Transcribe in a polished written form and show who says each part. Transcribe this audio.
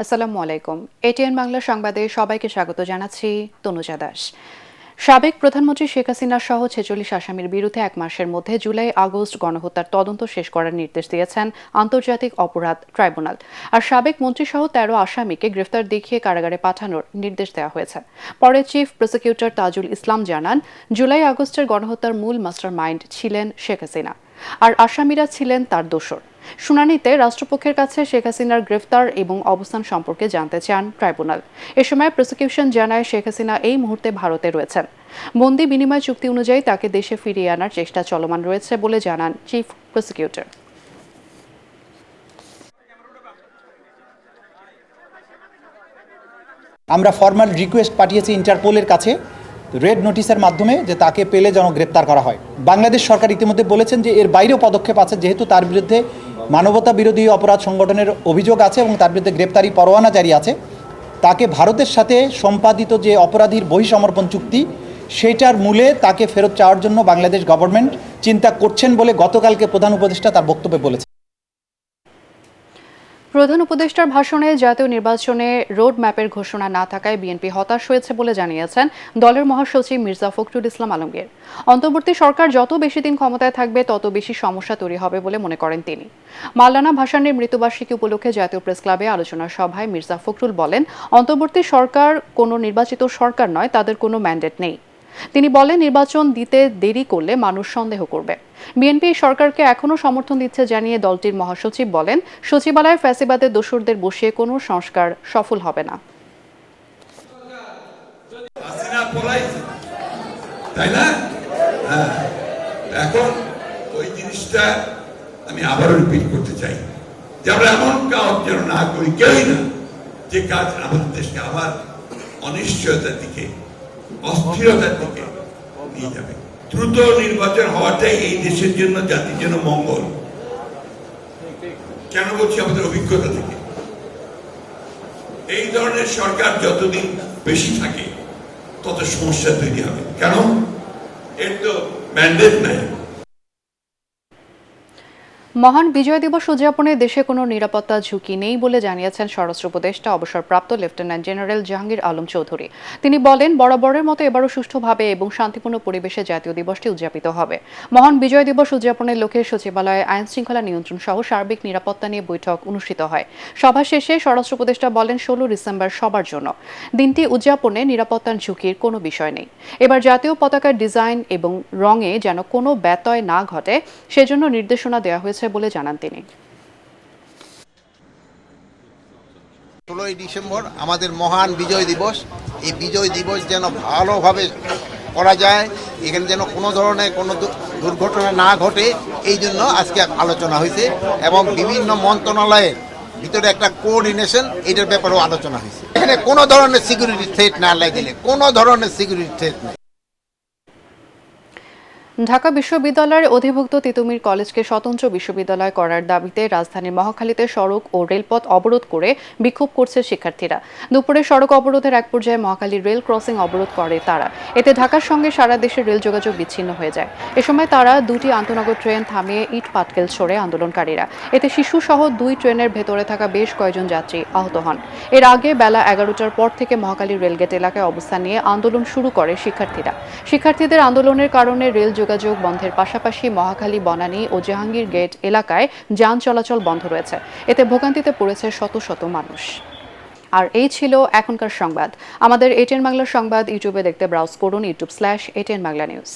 Speaker 1: আসসালামু আলাইকুম। এটিএন বাংলা সংবাদে সবাইকে স্বাগত জানাচ্ছি তনুজা দাস। সাবেক প্রধানমন্ত্রী শেখ হাসিনা সহ ৪৬ আসামির বিরুদ্ধে ১ মাসের মধ্যে জুলাই-আগস্ট গণহত্যার তদন্ত শেষ করার নির্দেশ দিয়েছেন আন্তর্জাতিক অপরাধ ট্রাইব্যুনাল। আর সাবেক মন্ত্রীসহ ১৩ আসামিকে গ্রেফতার দেখিয়ে কারাগারে পাঠানোর নির্দেশ দেওয়া হয়েছে। পরে চিফ প্রসিকিউটর তাজুল ইসলাম জানান, জুলাই-আগস্টের গণহত্যার মূল মাস্টারমাইন্ড ছিলেন শেখ হাসিনা, আর আসামিরা ছিলেন তার দোসর। শুনানিতে রাষ্ট্রপক্ষের কাছে শেখ হাসিনার গ্রেফতার এবং অবস্থান সম্পর্কে জানতে চান ট্রাইব্যুনাল। এ সময় প্রসিকিউশন জানায়, শেখ হাসিনা এই মুহূর্তে ভারতে রয়েছেন। বন্দি বিনিময় চুক্তি অনুযায়ী তাকে দেশে ফিরিয়ে আনার চেষ্টা চলমান রয়েছে বলে জানান চিফ প্রসিকিউটর।
Speaker 2: আমরা ফরমাল রিকোয়েস্ট পাঠিয়েছি ইন্টারপোলের কাছে রেড নোটিশের মাধ্যমে যে তাকে পেলে যেন গ্রেপ্তার করা হয়। বাংলাদেশ সরকার ইতিমধ্যে বলেছেন যে এর বাইরেও পদক্ষেপ আছে, যেহেতু তার বিরুদ্ধে মানবতা বিরোধী অপরাধ সংগঠনের অভিযোগ আছে এবং তার বিরুদ্ধে গ্রেপ্তারি পরোয়ানা জারি আছে, তাকে ভারতের সাথে সম্পাদিত যে অপরাধীর বহিঃসমর্পণ চুক্তি সেইটার মূলে তাকে ফেরত চাওয়ার জন্য বাংলাদেশ গভর্নমেন্ট চিন্তা করছেন বলে গতকালকে প্রধান উপদেষ্টা তার বক্তব্যে বলেছেন।
Speaker 1: প্রধান উপদেষ্টার ভাষণে জাতীয় নির্বাচনে রোড ম্যাপের ঘোষণা না থাকায় বিএনপি হতাশ হয়েছে বলে জানিয়েছেন দলের মহাসচিব মির্জা ফখরুল ইসলাম আলমগীর। অন্তর্বর্তী সরকার যত বেশি দিন ক্ষমতায় থাকবে তত বেশি সমস্যা তৈরি হবে বলে মনে করেন তিনি। মাওলানা ভাসানীর মৃত্যুবার্ষিকী উপলক্ষে জাতীয় প্রেস ক্লাবে আলোচনা সভায় মির্জা ফখরুল বলেন, অন্তর্বর্তী সরকার কোনো নির্বাচিত সরকার নয়, তাদের কোনো ম্যান্ডেট নেই। তিনি বলেন, নির্বাচন দিতে দেরি করলে মানুষ সন্দেহ করবে। বিএনপি সরকারকে এখনও সমর্থন দিচ্ছে জানিয়ে দলটির মহাসচিব বলেন, সচিবালয়ে ফ্যাসিবাদের দোসরদের বসিয়ে কোনো সংস্কার সফল হবে না।
Speaker 3: এখন ওই জিনিসটা আমি আবারও রিপিট করতে চাই যে আমরা এমন কাজ যেন না করি, কেউই না, যে কাজ আমাদের দেশকে আবার অনিশ্চয়তার দিকে, অস্থিরতার দিকে নিয়ে যাবে। দ্রুত নির্বাচন হওয়াটাই এই দেশের জন্য, জাতির জন্য মঙ্গল। কেন বলছি? আমাদের অভিজ্ঞতা থেকে এই ধরনের সরকার যতদিন বেশি থাকে তত সমস্যা তৈরি হবে। কেন? এর তো ম্যান্ডেট নাই।
Speaker 1: মহান বিজয় দিবস উদযাপনে দেশে কোনো নিরাপত্তা ঝুঁকি নেই বলে জানিয়েছেন স্বরাষ্ট্র উপদেষ্টা অবসরপ্রাপ্ত লেফটেন্যান্ট জেনারেল জাহাঙ্গীর আলম চৌধুরী। তিনি বলেন, বরাবরের মতো এবারও সুষ্ঠুভাবে এবং শান্তিপূর্ণ পরিবেশে জাতীয় দিবসটি উদযাপিত হবে। মহান বিজয় দিবস উদযাপনের লক্ষ্যে সচিবালয়ে আইন শৃঙ্খলা নিয়ন্ত্রণ সহ সার্বিক নিরাপত্তা নিয়ে বৈঠক অনুষ্ঠিত হয়। সভা শেষে স্বরাষ্ট্র উপদেষ্টা বলেন, 16 ডিসেম্বর সবার জন্য। দিনটি উদযাপনে নিরাপত্তার ঝুঁকির কোনো বিষয় নেই। এবার জাতীয় পতাকার ডিজাইন এবং রঙে যেন কোনো ব্যত্যয় না ঘটে, সেজন্য নির্দেশনা দেওয়া হয়েছে বলে জানান তিনি।
Speaker 4: 16 ডিসেম্বর আমাদের মহান বিজয় দিবস। এই বিজয় দিবস যেন ভালোভাবে করা যায়, এখানে যেন কোনো ধরনের কোনো দুর্ঘটনা না ঘটে, এই জন্য আজকে আলোচনা হয়েছে এবং বিভিন্ন মন্ত্রণালয়ের ভিতরে একটা কোঅর্ডিনেশন, এটার ব্যাপারেও আলোচনা হয়েছে। এখানে কোনো ধরনের সিকিউরিটি থ্রেট না লাগলে, কোনো ধরনের সিকিউরিটি থ্রেট নেই।
Speaker 1: ঢাকা বিশ্ববিদ্যালয়ের অধিভুক্ত তিতুমীর কলেজকে স্বতন্ত্র বিশ্ববিদ্যালয় করার দাবিতে রাজধানীর মহাখালীতে সড়ক ও রেলপথ অবরোধ করে বিক্ষোভ করছে শিক্ষার্থীরা। দুপুরে সড়ক অবরোধের এক পর্যায়ে মহাখালী রেল ক্রসিং অবরোধ করে তারা। এতে ঢাকার সঙ্গে সারা দেশের রেল যোগাযোগ বিচ্ছিন্ন হয়ে যায়। এ সময় তারা 2টি আন্তনগর ট্রেন থামিয়ে ইট পাটকেল ছোড়ে আন্দোলনকারীরা। এতে শিশুসহ 2 ট্রেনের ভেতরে থাকা বেশ কয়েকজন যাত্রী আহত হন। এর আগে বেলা 11টার পর থেকে মহাখালী রেলগেট এলাকায় অবস্থান নিয়ে আন্দোলন শুরু করে শিক্ষার্থীরা। শিক্ষার্থীদের আন্দোলনের কারণে রেল যোগাযোগ বন্ধের পাশাপাশি মহাখালী, বনানী ও জাহাঙ্গীর গেট এলাকায় যান চলাচল বন্ধ রয়েছে। এতে ভোগান্তিতে পড়েছে শত শত মানুষ। আর এই ছিল এখনকার সংবাদ। আমাদের এটিএন বাংলা সংবাদ ইউটিউবে দেখতে ব্রাউজ করুন youtube/ATN Bangla News।